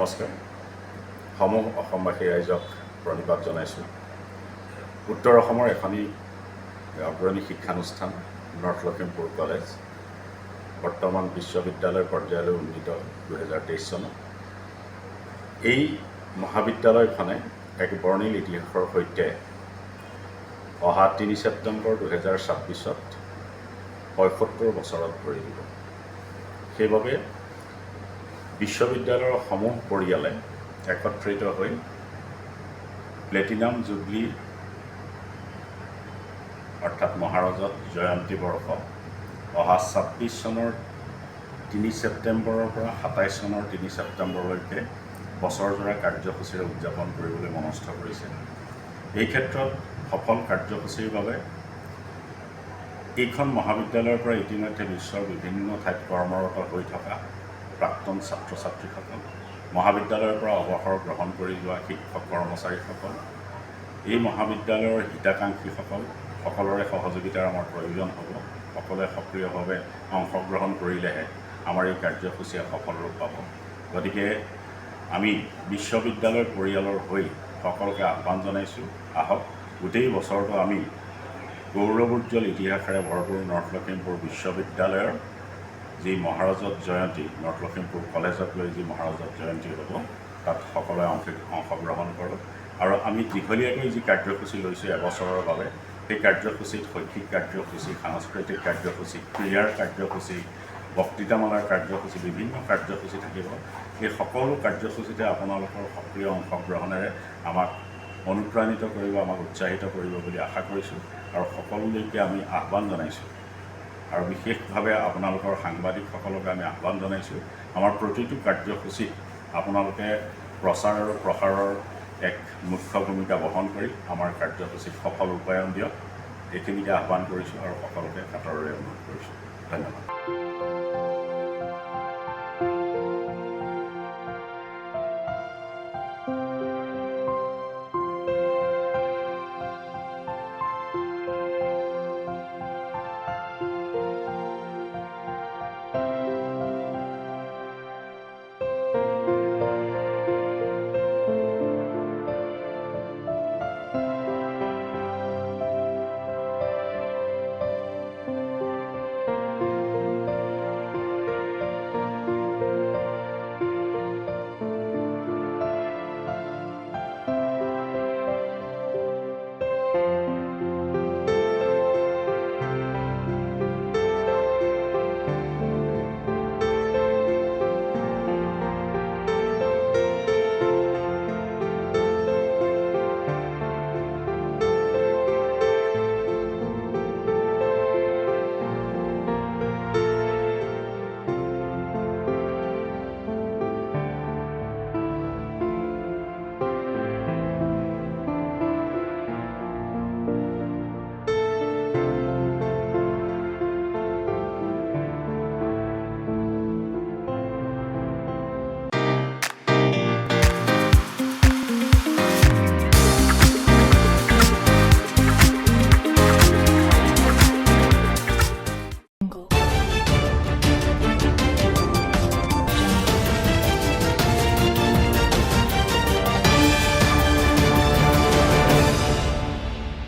নমস্কাৰ। সমূহ অসমবাসী ৰাইজক প্ৰণিপাত জনাইছোঁ। উত্তৰ অসমৰ এখনি অগ্ৰণী শিক্ষানুষ্ঠান নৰ্থ লখিমপুৰ কলেজ বৰ্তমান বিশ্ববিদ্যালয় পৰ্যায়লৈ উন্নীত 2023 চনত। এই মহাবিদ্যালয়খনে এক বৰ্ণিল ইতিহাসৰ সৈতে অহা 3 ছেপ্টেম্বৰ 2026ত ৭৫ বছৰত ভৰি দিব। সেইবাবে বিশ্ববিদ্যালয়ৰ সমূহ পৰিয়ালে একত্ৰিত হৈ প্লেটিনাম জুবলি অৰ্থাৎ মহাৰজত জয়ন্তী বৰ্ষ অহা 26 চনৰ 3 ছেপ্টেম্বৰৰ পৰা 27 চনৰ 3 ছেপ্টেম্বৰলৈকে বছৰজোৰা কাৰ্যসূচীৰে উদযাপন কৰিবলৈ মনস্থ কৰিছে। এই ক্ষেত্ৰত সফল কাৰ্যসূচীৰ বাবে এইখন মহাবিদ্যালয়ৰ পৰা ইতিমধ্যে বিশ্বৰ বিভিন্ন ঠাইত কৰ্মৰত হৈ থকা প্ৰাক্তন ছাত্ৰ ছাত্ৰীসকল, মহাবিদ্যালয়ৰ পৰা অৱসৰ গ্ৰহণ কৰি যোৱা শিক্ষক কৰ্মচাৰীসকল, এই মহাবিদ্যালয়ৰ হিতাকাংক্ষীসকল সকলোৰে সহযোগিতাৰ আমাৰ প্ৰয়োজন হ'ব। সকলোৱে সক্ৰিয়ভাৱে অংশগ্ৰহণ কৰিলেহে আমাৰ এই কাৰ্যসূচীয়ে সফল ৰূপ পাব। গতিকে আমি বিশ্ববিদ্যালয় পৰিয়ালৰ হৈ সকলোকে আহ্বান জনাইছোঁ, আহক গোটেই বছৰটো আমি গৌৰৱোজ্জ্বল ইতিহাসেৰে ভৰপূৰ নৰ্থ লখিমপুৰ বিশ্ববিদ্যালয়ৰ যি মহাৰজত জয়ন্তী, নৰ্থ লখিমপুৰ কলেজক লৈ যি মহাৰজত জয়ন্তী হ'ব তাত সকলোৱে অংশগ্ৰহণ কৰক। আৰু আমি দীঘলীয়াকৈ যি কাৰ্যসূচী লৈছোঁ এবছৰৰ বাবে, সেই কাৰ্যসূচীত শৈক্ষিক কাৰ্যসূচী, সাংস্কৃতিক কাৰ্যসূচী, ক্ৰীড়াৰ কাৰ্যসূচী, বক্তৃতামালাৰ কাৰ্যসূচী, বিভিন্ন কাৰ্যসূচী থাকিব। এই সকলো কাৰ্যসূচীতে আপোনালোকৰ সক্ৰিয় অংশগ্ৰহণেৰে আমাক অনুপ্ৰাণিত কৰিব, আমাক উৎসাহিত কৰিব বুলি আশা কৰিছোঁ আৰু সকলোলৈকে আমি আহ্বান জনাইছোঁ। আৰু বিশেষভাৱে আপোনালোকৰ সাংবাদিকসকলক আমি আহ্বান জনাইছোঁ, আমাৰ প্ৰতিটো কাৰ্যসূচীত আপোনালোকে প্ৰচাৰ আৰু প্ৰসাৰৰ এক মুখ্য ভূমিকা বহন কৰি আমাৰ কাৰ্যসূচীত সফল ৰূপায়ণ দিয়ক। এইখিনিকে আহ্বান কৰিছোঁ আৰু সকলোকে কাটৰেৰে অনুৰোধ কৰিছোঁ। ধন্যবাদ।